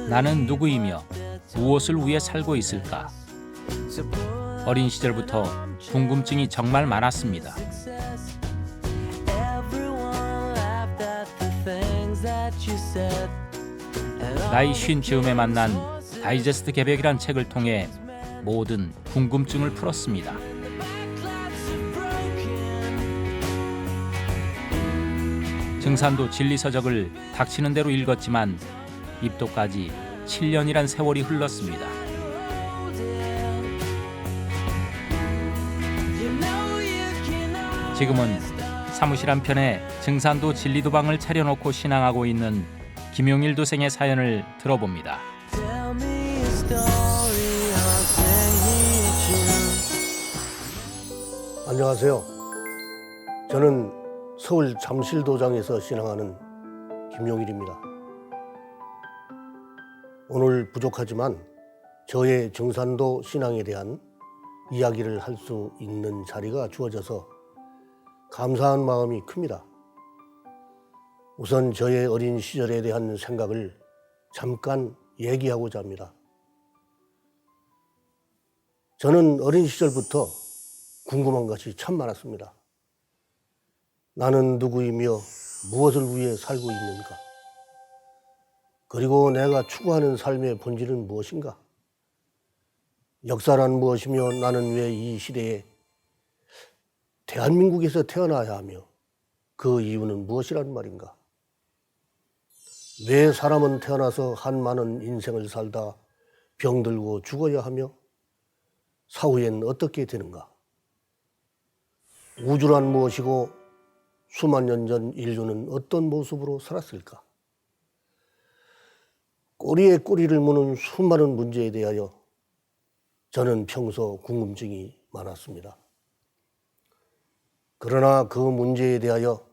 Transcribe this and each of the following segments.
나는 누구이며 무엇을 위해 살고 있을까? 어린 시절부터 궁금증이 정말 많았습니다. 나이 50쯤에 만난 다이제스트 개벽이란 책을 통해 모든 궁금증을 풀었습니다. 증산도 진리서적을 닥치는 대로 읽었지만 입도까지 7년이란 세월이 흘렀습니다. 지금은 사무실 한편에 증산도 진리도방을 차려놓고 신앙하고 있는 김용일 도생의 사연을 들어봅니다. 안녕하세요. 저는 서울 잠실도장에서 신앙하는 김용일입니다. 오늘 부족하지만 저의 증산도 신앙에 대한 이야기를 할 수 있는 자리가 주어져서 감사한 마음이 큽니다. 우선 저의 어린 시절에 대한 생각을 잠깐 얘기하고자 합니다. 저는 어린 시절부터 궁금한 것이 참 많았습니다. 나는 누구이며 무엇을 위해 살고 있는가? 그리고 내가 추구하는 삶의 본질은 무엇인가? 역사란 무엇이며 나는 왜 이 시대에 대한민국에서 태어나야 하며 그 이유는 무엇이란 말인가? 왜 사람은 태어나서 한 많은 인생을 살다 병들고 죽어야 하며 사후엔 어떻게 되는가? 우주란 무엇이고 수만 년 전 인류는 어떤 모습으로 살았을까? 꼬리에 꼬리를 무는 수많은 문제에 대하여 저는 평소 궁금증이 많았습니다. 그러나 그 문제에 대하여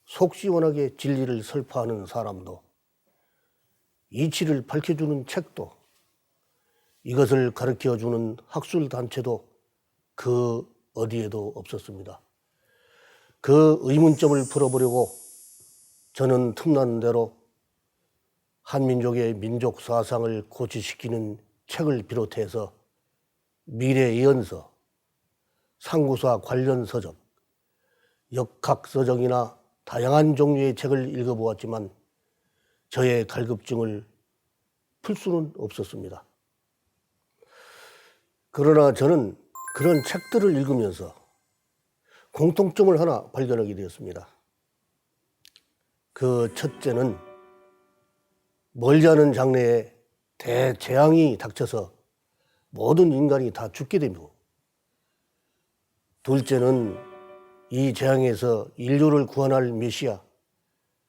속 시원하게 진리를 설파하는 사람도, 이치를 밝혀주는 책도, 이것을 가르쳐주는 학술단체도 그 어디에도 없었습니다. 그 의문점을 풀어보려고 저는 틈나는 대로 한민족의 민족 사상을 고취시키는 책을 비롯해서 미래예언서, 상구사 관련 서적, 역학서적이나 다양한 종류의 책을 읽어보았지만 저의 갈급증을 풀 수는 없었습니다. 그러나 저는 그런 책들을 읽으면서 공통점을 하나 발견하게 되었습니다. 그 첫째는 멀지 않은 장래에 대재앙이 닥쳐서 모든 인간이 다 죽게 되고, 둘째는 이 재앙에서 인류를 구원할 메시아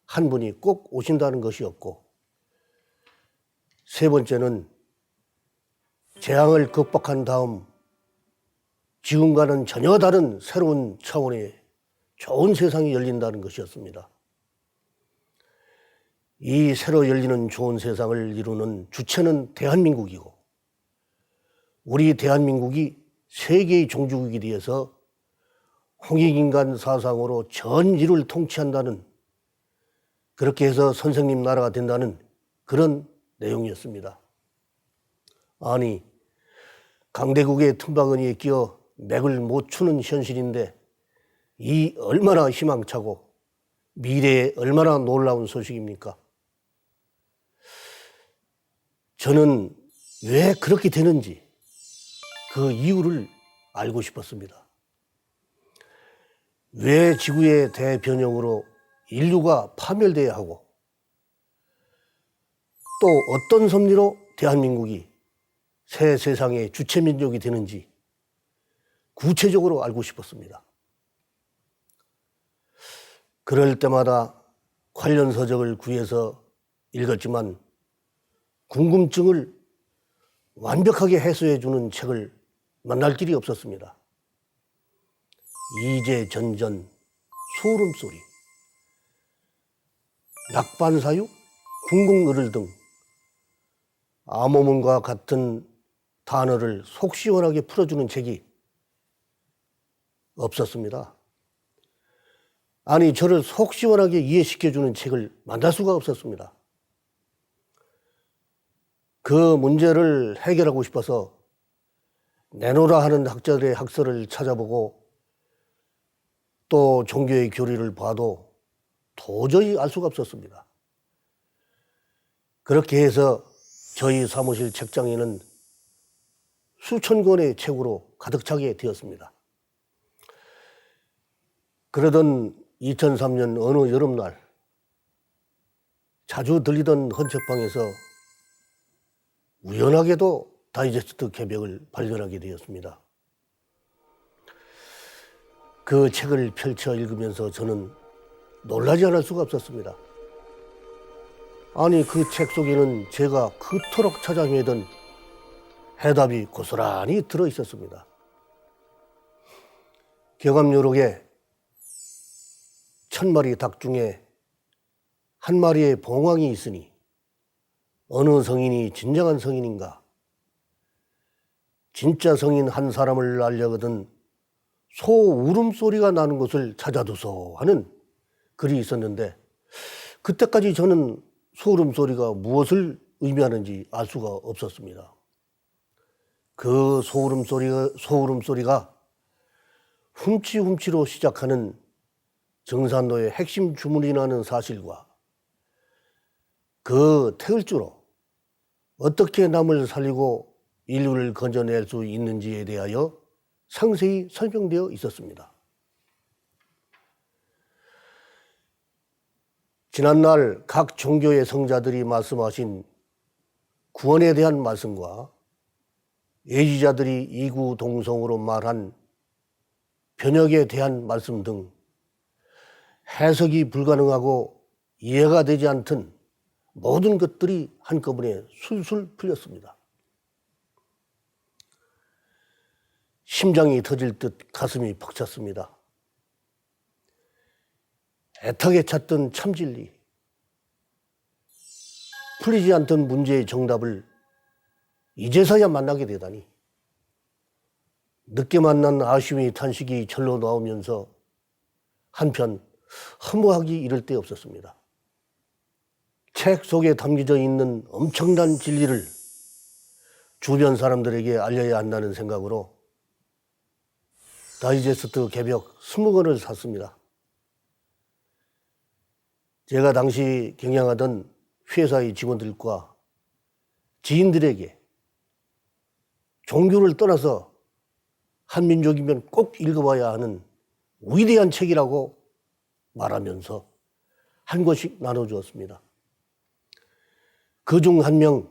한 분이 꼭 오신다는 것이었고, 세 번째는 재앙을 극복한 다음 지금과는 전혀 다른 새로운 차원의 좋은 세상이 열린다는 것이었습니다. 이 새로 열리는 좋은 세상을 이루는 주체는 대한민국이고, 우리 대한민국이 세계의 종주국이 되어서 홍익인간 사상으로 전 인류를 통치한다는, 그렇게 해서 선생님 나라가 된다는 그런 내용이었습니다. 아니, 강대국의 틈바구니에 끼어 맥을 못 추는 현실인데 이 얼마나 희망차고 미래에 얼마나 놀라운 소식입니까? 저는 왜 그렇게 되는지 그 이유를 알고 싶었습니다. 왜 지구의 대변형으로 인류가 파멸돼야 하고, 또 어떤 섭리로 대한민국이 새 세상의 주체민족이 되는지 구체적으로 알고 싶었습니다. 그럴 때마다 관련 서적을 구해서 읽었지만 궁금증을 완벽하게 해소해주는 책을 만날 길이 없었습니다. 이제전전, 소름소리, 낙반사육, 궁궁을을 등 암호문과 같은 단어를 속 시원하게 풀어주는 책이 없었습니다. 아니, 저를 속 시원하게 이해시켜주는 책을 만날 수가 없었습니다. 그 문제를 해결하고 싶어서 내노라 하는 학자들의 학설을 찾아보고 또 종교의 교리를 봐도 도저히 알 수가 없었습니다. 그렇게 해서 저희 사무실 책장에는 수천 권의 책으로 가득 차게 되었습니다. 그러던 2003년 어느 여름날 자주 들리던 헌책방에서 우연하게도 다이제스트 개벽을 발견하게 되었습니다. 그 책을 펼쳐 읽으면서 저는 놀라지 않을 수가 없었습니다. 아니, 그 책 속에는 제가 그토록 찾아 헤매던 해답이 고스란히 들어 있었습니다. 경암요록에 1000마리 닭 중에 한 마리의 봉황이 있으니 어느 성인이 진정한 성인인가? 진짜 성인 한 사람을 알려거든 소 울음소리가 나는 곳을 찾아두소 하는 글이 있었는데, 그때까지 저는 소 울음소리가 무엇을 의미하는지 알 수가 없었습니다. 그 소 울음소리가 훔치훔치로 시작하는 정산도의 핵심 주문이라는 사실과 그 태을주로 어떻게 남을 살리고 인류를 건져낼 수 있는지에 대하여 상세히 설명되어 있었습니다. 지난날 각 종교의 성자들이 말씀하신 구원에 대한 말씀과 예지자들이 이구동성으로 말한 변혁에 대한 말씀 등 해석이 불가능하고 이해가 되지 않던 모든 것들이 한꺼번에 술술 풀렸습니다. 심장이 터질 듯 가슴이 벅찼습니다. 애타게 찾던 참진리, 풀리지 않던 문제의 정답을 이제서야 만나게 되다니, 늦게 만난 아쉬움이 탄식이 절로 나오면서 한편 허무하기 이를 데 없었습니다. 책 속에 담겨져 있는 엄청난 진리를 주변 사람들에게 알려야 한다는 생각으로 다이제스트 개벽 20권을 샀습니다. 제가 당시 경영하던 회사의 직원들과 지인들에게 종교를 떠나서 한민족이면 꼭 읽어봐야 하는 위대한 책이라고 말하면서 한 권씩 나눠주었습니다. 그중 한 명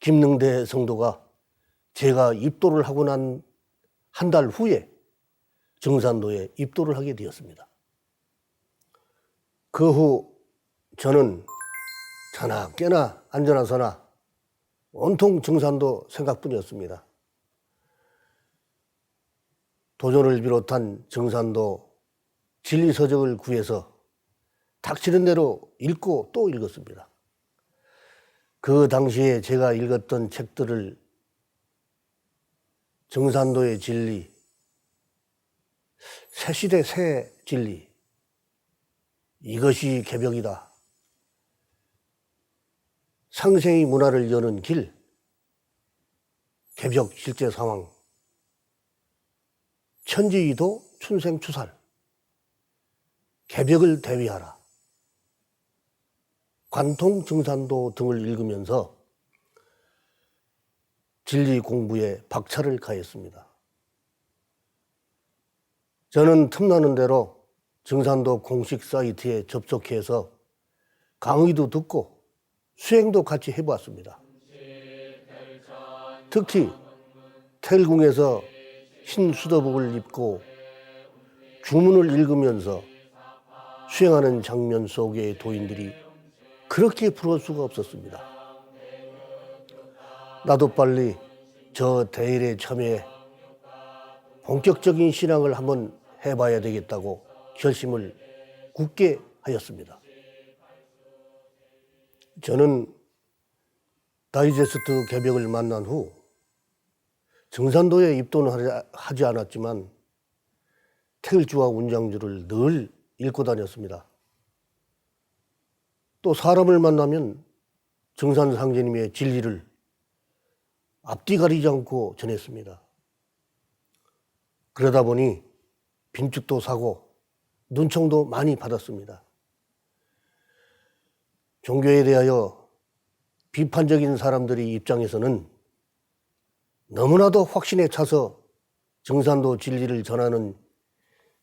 김능대 성도가 제가 입도를 하고 난 한 달 후에 정산도에 입도를 하게 되었습니다. 그 후 저는 자나 깨나 앉아나 서나 온통 정산도 생각뿐이었습니다. 도전을 비롯한 정산도 진리서적을 구해서 닥치는 대로 읽고 또 읽었습니다. 그 당시에 제가 읽었던 책들을 정산도의 진리, 새시대 새 진리, 이것이 개벽이다, 상생의 문화를 여는 길, 개벽 실제 상황, 천지이도 춘생추살, 개벽을 대위하라, 관통 정산도 등을 읽으면서 진리 공부에 박차를 가했습니다. 저는 틈나는 대로 정산도 공식 사이트에 접속해서 강의도 듣고 수행도 같이 해보았습니다. 특히 태일궁에서 흰 수도복을 입고 주문을 읽으면서 수행하는 장면 속의 도인들이 그렇게 부러울 수가 없었습니다. 나도 빨리 저 대일에 참여해 본격적인 신앙을 한번 해봐야 되겠다고 결심을 굳게 하였습니다. 저는 다이제스트 개벽을 만난 후 정산도에 입도는 하지 않았지만 태일주와 운장주를 늘 읽고 다녔습니다. 또 사람을 만나면 증산상제님의 진리를 앞뒤 가리지 않고 전했습니다. 그러다 보니 빈축도 사고 눈총도 많이 받았습니다. 종교에 대하여 비판적인 사람들의 입장에서는 너무나도 확신에 차서 증산도 진리를 전하는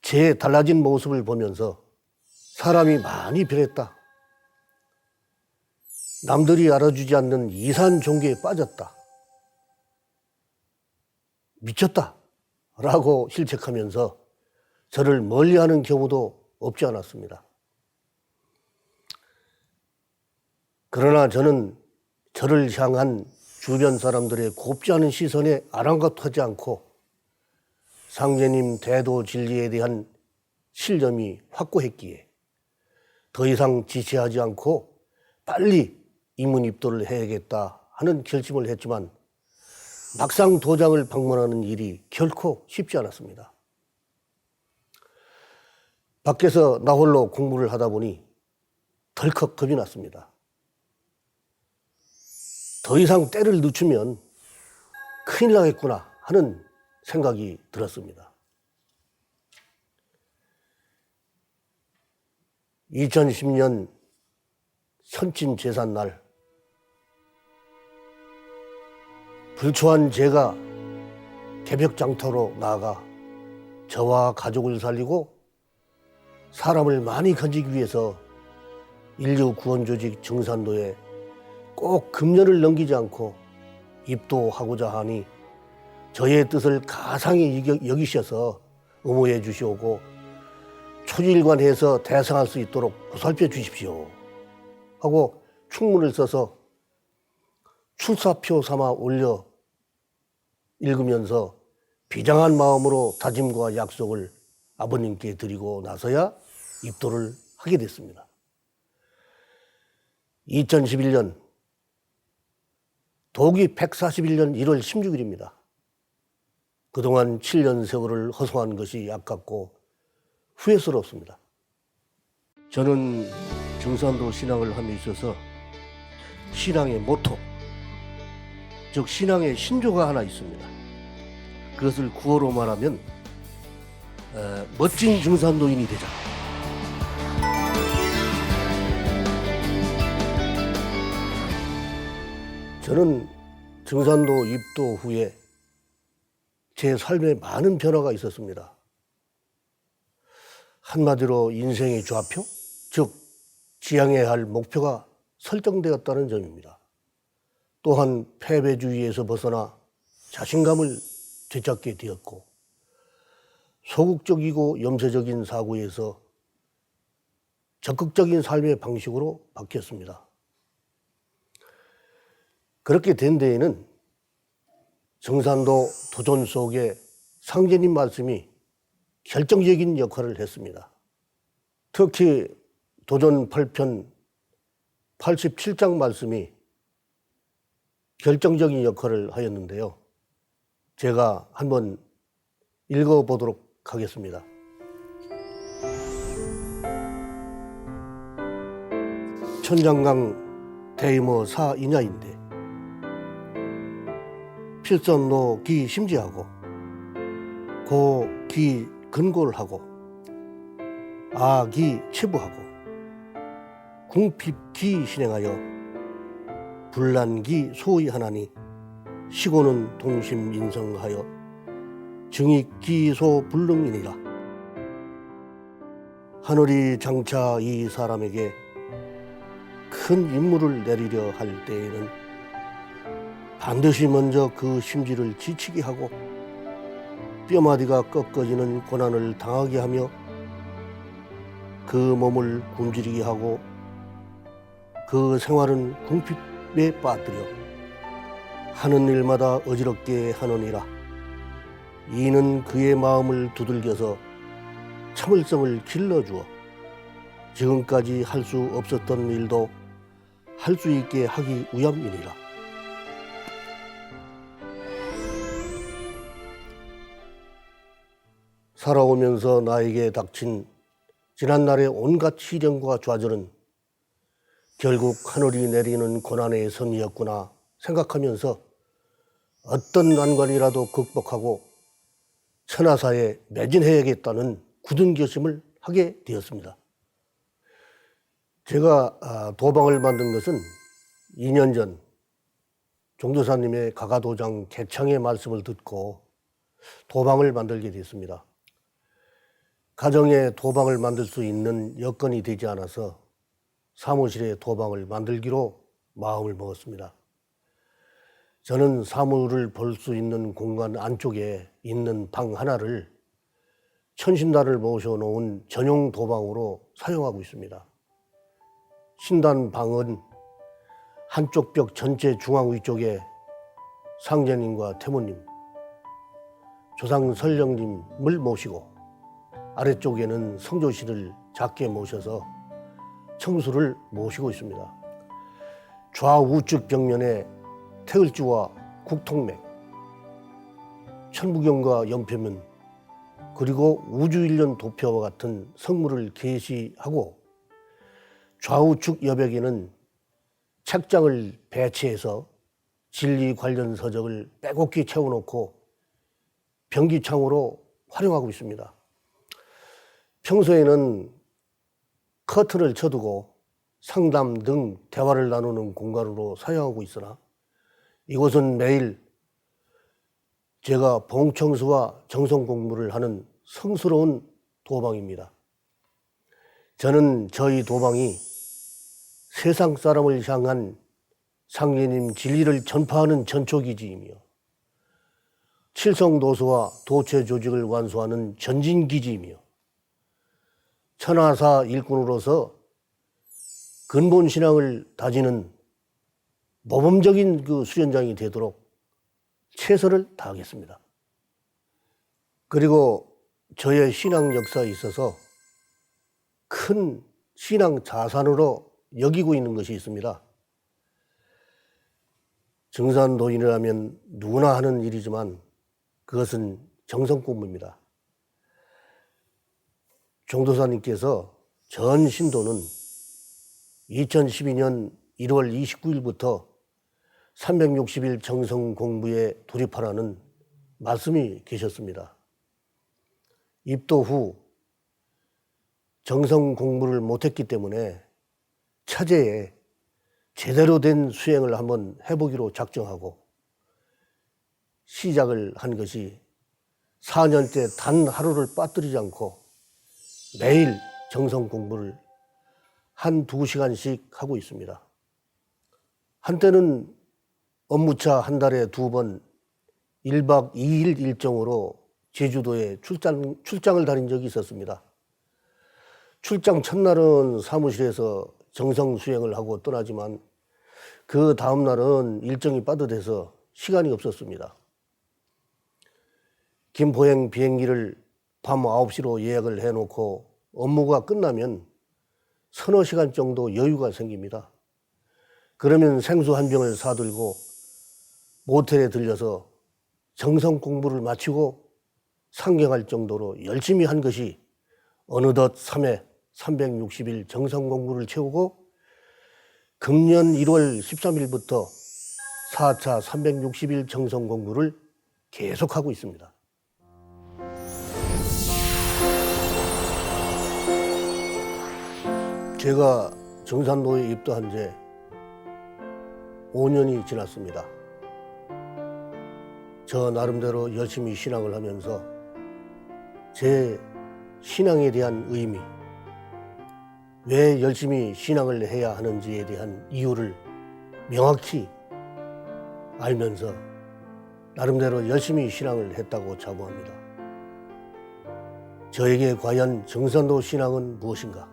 제 달라진 모습을 보면서 사람이 많이 변했다. 남들이 알아주지 않는 이상한 종교에 빠졌다. 미쳤다. 라고 실책하면서 저를 멀리하는 경우도 없지 않았습니다. 그러나 저는 저를 향한 주변 사람들의 곱지 않은 시선에 아랑곳하지 않고 상제님 대도 진리에 대한 신념이 확고했기에 더 이상 지체하지 않고 빨리 이문입도를 해야겠다 하는 결심을 했지만 막상 도장을 방문하는 일이 결코 쉽지 않았습니다. 밖에서 나 홀로 공부를 하다 보니 덜컥 겁이 났습니다. 더 이상 때를 늦추면 큰일 나겠구나 하는 생각이 들었습니다. 2010년 선친제삿날 불초한 제가 개벽장터로 나아가 저와 가족을 살리고 사람을 많이 건지기 위해서 인류구원조직 증산도에 꼭 금년을 넘기지 않고 입도하고자 하니 저의 뜻을 가상히 여기셔서 의무해 주시오고 초지일관해서 대상할 수 있도록 보살펴 주십시오 하고 충문을 써서 출사표 삼아 올려 읽으면서 비장한 마음으로 다짐과 약속을 아버님께 드리고 나서야 입도를 하게 됐습니다. 2011년 도기 141년 1월 16일입니다. 그동안 7년 세월을 허송한 것이 아깝고 후회스럽습니다. 저는 증산도 신앙을 함에 있어서 신앙의 모토, 즉 신앙의 신조가 하나 있습니다. 그것을 구어로 말하면 멋진 증산도인이 되자. 저는 증산도 입도 후에 제 삶에 많은 변화가 있었습니다. 한마디로 인생의 좌표, 즉 지향해야 할 목표가 설정되었다는 점입니다. 또한 패배주의에서 벗어나 자신감을 되찾게 되었고 소극적이고 염세적인 사고에서 적극적인 삶의 방식으로 바뀌었습니다. 그렇게 된 데에는 증산도 도전 속에 상제님 말씀이 결정적인 역할을 했습니다. 특히 도전 8편 87장 말씀이 결정적인 역할을 하였는데요. 제가 한번 읽어보도록 하겠습니다. 천장강 대이모 사 이냐인데 필선노 기 심지하고 고 기 근골하고 아기 치부하고 궁핍기 실행하여 불난기 소위 하나니 시고는 동심 인성하여 증익기소 불능이니라. 하늘이 장차 이 사람에게 큰 임무를 내리려 할 때에는 반드시 먼저 그 심지를 지치게 하고 뼈마디가 꺾어지는 고난을 당하게 하며 그 몸을 굶주리게 하고 그 생활은 궁핍에 빠뜨려 하는 일마다 어지럽게 하느니라. 이는 그의 마음을 두들겨서 참을성을 길러주어 지금까지 할 수 없었던 일도 할 수 있게 하기 위함이니라. 살아오면서 나에게 닥친 지난날의 온갖 시련과 좌절은 결국 하늘이 내리는 고난의 선이었구나 생각하면서 어떤 난관이라도 극복하고 천하사에 매진해야겠다는 굳은 결심을 하게 되었습니다. 제가 도방을 만든 것은 2년 전 종도사님의 가가도장 개창의 말씀을 듣고 도방을 만들게 됐습니다. 가정에 도방을 만들 수 있는 여건이 되지 않아서 사무실에 도방을 만들기로 마음을 먹었습니다. 저는 사물을 볼 수 있는 공간 안쪽에 있는 방 하나를 천신단을 모셔놓은 전용 도방으로 사용하고 있습니다. 신단 방은 한쪽 벽 전체 중앙 위쪽에 상제님과 태모님, 조상 설령님을 모시고 아래쪽에는 성조실을 작게 모셔서 청수를 모시고 있습니다. 좌우측 벽면에 태을주와 국통맥, 천부경과 연표문, 그리고 우주일련 도표와 같은 성물을 계시하고 좌우측 여벽에는 책장을 배치해서 진리 관련 서적을 빼곡히 채워놓고 변기창으로 활용하고 있습니다. 평소에는 커튼을 쳐두고 상담 등 대화를 나누는 공간으로 사용하고 있으나 이곳은 매일 제가 봉청수와 정성 공부를 하는 성스러운 도방입니다. 저는 저희 도방이 세상 사람을 향한 상제님 진리를 전파하는 전초기지이며 칠성도서와 도체 조직을 완수하는 전진기지이며 천하사 일꾼으로서 근본 신앙을 다지는 모범적인 그 수련장이 되도록 최선을 다하겠습니다. 그리고 저의 신앙 역사에 있어서 큰 신앙 자산으로 여기고 있는 것이 있습니다. 증산도인이라면 누구나 하는 일이지만 그것은 정성공부입니다. 종도사님께서 전 신도는 2012년 1월 29일부터 360일 정성 공부에 돌입하라는 말씀이 계셨습니다. 입도 후 정성 공부를 못했기 때문에 차제에 제대로 된 수행을 한번 해보기로 작정하고 시작을 한 것이 4년째 단 하루를 빠뜨리지 않고 매일 정성 공부를 한두 시간씩 하고 있습니다. 한때는 업무차 한 달에 2번 1박 2일 일정으로 제주도에 출장을 다닌 적이 있었습니다. 출장 첫날은 사무실에서 정성 수행을 하고 떠나지만 그 다음 날은 일정이 빠듯해서 시간이 없었습니다. 김포행 비행기를 밤 9시로 예약을 해놓고 업무가 끝나면 서너 시간 정도 여유가 생깁니다. 그러면 생수 한 병을 사들고 모텔에 들려서 정성 공부를 마치고 상경할 정도로 열심히 한 것이 어느덧 3회 360일 정성 공부를 채우고 금년 1월 13일부터 4차 360일 정성 공부를 계속하고 있습니다. 제가 정산도에 입도한 지 5년이 지났습니다. 저 나름대로 열심히 신앙을 하면서 제 신앙에 대한 의미, 왜 열심히 신앙을 해야 하는지에 대한 이유를 명확히 알면서 나름대로 열심히 신앙을 했다고 자부합니다. 저에게 과연 정산도 신앙은 무엇인가?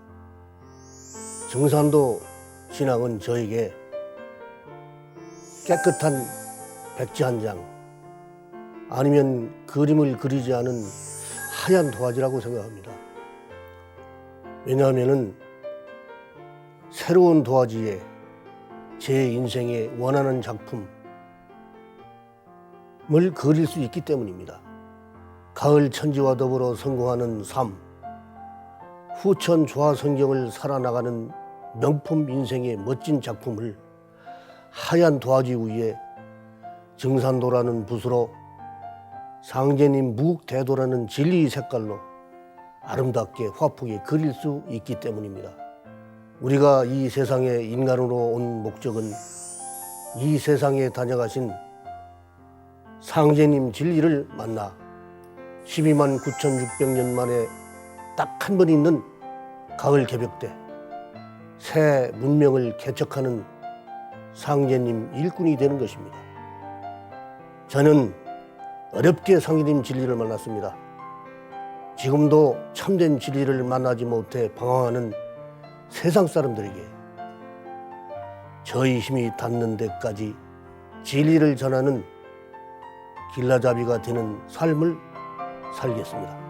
정산도 신앙은 저에게 깨끗한 백지 한 장, 아니면 그림을 그리지 않은 하얀 도화지라고 생각합니다. 왜냐하면 새로운 도화지에 제 인생의 원하는 작품을 그릴 수 있기 때문입니다. 가을 천지와 더불어 성공하는 삶, 후천 조화 성경을 살아나가는 명품 인생의 멋진 작품을 하얀 도화지 위에 증산도라는 붓으로 상제님 무국대도라는 진리의 색깔로 아름답게 화풍에 그릴 수 있기 때문입니다. 우리가 이 세상에 인간으로 온 목적은 이 세상에 다녀가신 상제님 진리를 만나 12만 9,600년 만에 딱 한 번 있는 가을 개벽 때 새 문명을 개척하는 상제님 일꾼이 되는 것입니다. 저는 어렵게 상제님 진리를 만났습니다. 지금도 참된 진리를 만나지 못해 방황하는 세상 사람들에게 저희 힘이 닿는 데까지 진리를 전하는 길라잡이가 되는 삶을 살겠습니다.